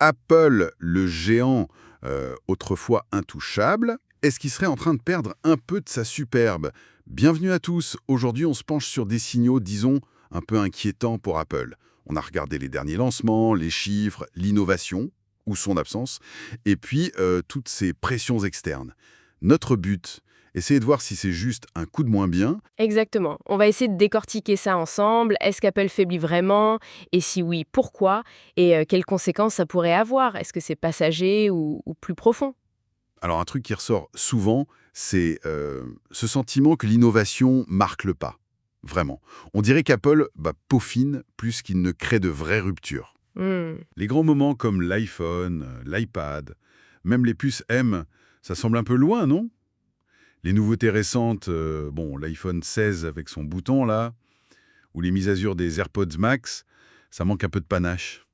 Apple, le géant autrefois intouchable, est-ce qu'il serait en train de perdre un peu de sa superbe? Bienvenue à tous. Aujourd'hui, on se penche sur des signaux, disons, un peu inquiétants pour Apple. On a regardé les derniers lancements, les chiffres, l'innovation, ou son absence, et puis toutes ces pressions externes. Notre but, essayer de voir si c'est juste un coup de moins bien. Exactement. On va essayer de décortiquer ça ensemble. Est-ce qu'Apple faiblit vraiment? Et si oui, pourquoi? Et quelles conséquences ça pourrait avoir? Est-ce que c'est passager ou plus profond? Alors un truc qui ressort souvent, c'est ce sentiment que l'innovation marque le pas. Vraiment. On dirait qu'Apple peaufine plus qu'il ne crée de vraies ruptures. Hmm. Les grands moments comme l'iPhone, l'iPad, même les puces M, ça semble un peu loin, non? Les nouveautés récentes, l'iPhone 16 avec son bouton là, ou les mises à jour des AirPods Max, ça manque un peu de panache.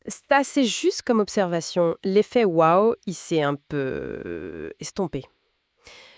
C'est assez juste comme observation. L'effet wow, il s'est un peu estompé.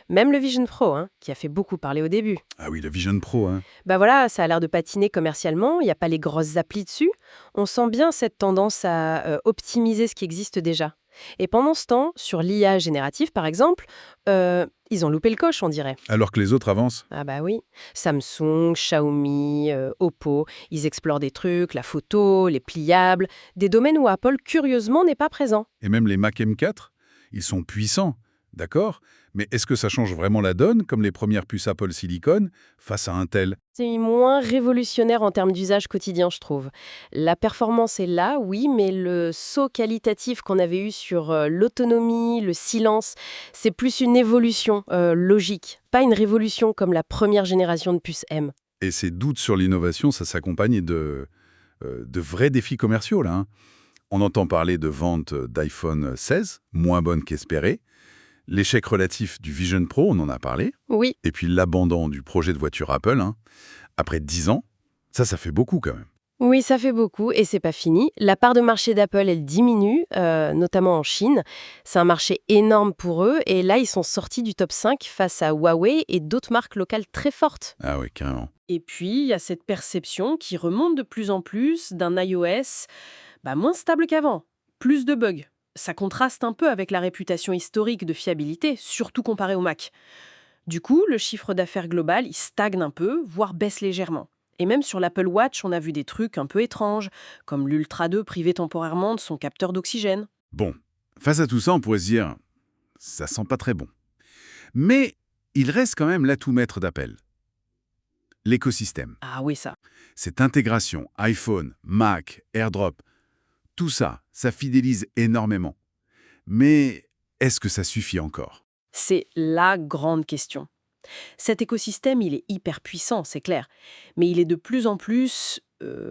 Même le Vision Pro, hein, qui a fait beaucoup parler au début. Ah oui, le Vision Pro, hein. Bah voilà, ça a l'air de patiner commercialement, il n'y a pas les grosses applis dessus. On sent bien cette tendance à optimiser ce qui existe déjà. Et pendant ce temps, sur l'IA générative par exemple, ils ont loupé le coche, on dirait. Alors que les autres avancent. Ah bah oui, Samsung, Xiaomi, Oppo, ils explorent des trucs, la photo, les pliables, des domaines où Apple, curieusement, n'est pas présent. Et même les Mac M4, ils sont puissants, d'accord? Mais est-ce que ça change vraiment la donne, comme les premières puces Apple Silicon, face à Intel? C'est moins révolutionnaire en termes d'usage quotidien, je trouve. La performance est là, oui, mais le saut qualitatif qu'on avait eu sur l'autonomie, le silence, c'est plus une évolution logique, pas une révolution comme la première génération de puces M. Et ces doutes sur l'innovation, ça s'accompagne de vrais défis commerciaux, là, hein. On entend parler de ventes d'iPhone 16, moins bonnes qu'espérées, l'échec relatif du Vision Pro, on en a parlé, Oui, et puis l'abandon du projet de voiture Apple, hein. Après 10 ans, ça fait beaucoup quand même. oui, ça fait beaucoup et c'est pas fini. La part de marché d'Apple, elle diminue, notamment en Chine. C'est un marché énorme pour eux et là, ils sont sortis du top 5 face à Huawei et d'autres marques locales très fortes. Ah oui, carrément. Et puis, il y a cette perception qui remonte de plus en plus d'un iOS moins stable qu'avant, plus de bugs. Ça contraste un peu avec la réputation historique de fiabilité, surtout comparé au Mac. Du coup, le chiffre d'affaires global, il stagne un peu, voire baisse légèrement. Et même sur l'Apple Watch, on a vu des trucs un peu étranges, comme l'Ultra 2 privé temporairement de son capteur d'oxygène. Bon, face à tout ça, on pourrait se dire, ça sent pas très bon. Mais il reste quand même l'atout maître d'Apple, l'écosystème. Ah oui, ça. Cette intégration iPhone, Mac, AirDrop, tout ça, ça fidélise énormément. Mais est-ce que ça suffit encore? C'est la grande question. Cet écosystème, il est hyper puissant, c'est clair, mais il est de plus en plus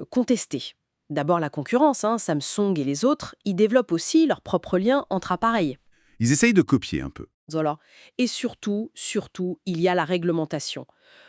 contesté. D'abord la concurrence, hein, Samsung et les autres, ils développent aussi leurs propres liens entre appareils. Ils essayent de copier un peu. Voilà. Et surtout, il y a la réglementation.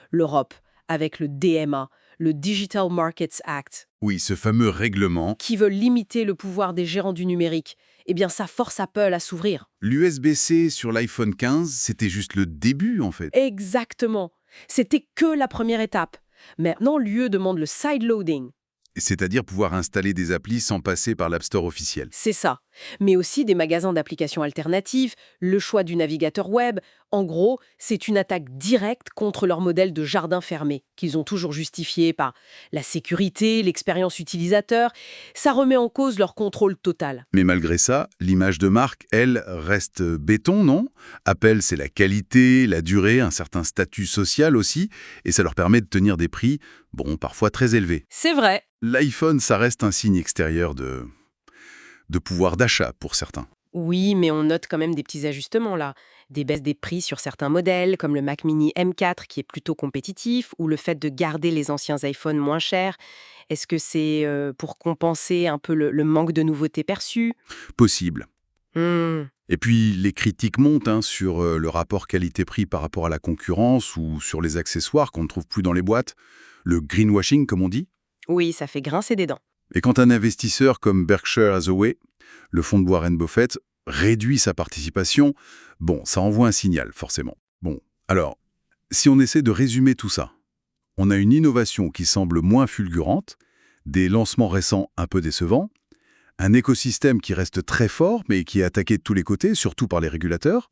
L'Europe, avec le DMA, le Digital Markets Act, Oui, ce fameux règlement, qui veut limiter le pouvoir des gérants du numérique, eh bien ça force Apple à s'ouvrir. l'USB-C sur l'iPhone 15, c'était juste le début en fait. Exactement. C'était que la première étape. Maintenant, l'UE demande le sideloading. C'est-à-dire pouvoir installer des applis sans passer par l'App Store officiel. C'est ça. Mais aussi des magasins d'applications alternatives, le choix du navigateur web. En gros, c'est une attaque directe contre leur modèle de jardin fermé, qu'ils ont toujours justifié par la sécurité, l'expérience utilisateur. Ça remet en cause leur contrôle total. Mais malgré ça, l'image de marque, elle, reste béton, non? Apple, c'est la qualité, la durée, un certain statut social aussi, et ça leur permet de tenir des prix, parfois très élevés. C'est vrai. L'iPhone, ça reste un signe extérieur de pouvoir d'achat pour certains. Oui, mais on note quand même des petits ajustements là. Des baisses des prix sur certains modèles, comme le Mac mini M4 qui est plutôt compétitif, ou le fait de garder les anciens iPhones moins chers. Est-ce que c'est pour compenser un peu le manque de nouveautés perçues? Possible. Hmm. Et puis, les critiques montent sur le rapport qualité-prix par rapport à la concurrence ou sur les accessoires qu'on ne trouve plus dans les boîtes. Le greenwashing, comme on dit. Oui, ça fait grincer des dents. Et quand un investisseur comme Berkshire Hathaway, le fonds de Warren Buffett, réduit sa participation, ça envoie un signal, forcément. Alors, si on essaie de résumer tout ça, on a une innovation qui semble moins fulgurante, des lancements récents un peu décevants, Un écosystème qui reste très fort, mais qui est attaqué de tous les côtés, surtout par les régulateurs.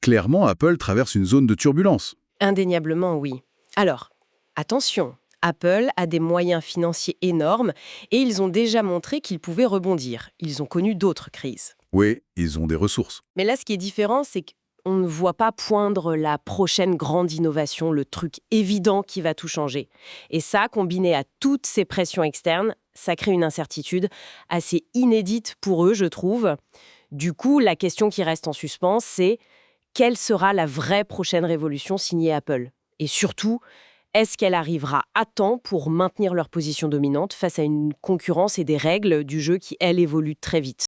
Clairement, Apple traverse une zone de turbulence. Indéniablement, oui. Alors, attention, Apple a des moyens financiers énormes et ils ont déjà montré qu'ils pouvaient rebondir. Ils ont connu d'autres crises. Oui, ils ont des ressources. Mais là, ce qui est différent, c'est qu'on ne voit pas poindre la prochaine grande innovation, le truc évident qui va tout changer. Et ça, combiné à toutes ces pressions externes, ça crée une incertitude assez inédite pour eux, je trouve. Du coup, la question qui reste en suspens, c'est quelle sera la vraie prochaine révolution signée Apple? Et surtout, est-ce qu'elle arrivera à temps pour maintenir leur position dominante face à une concurrence et des règles du jeu qui, elles, évoluent très vite?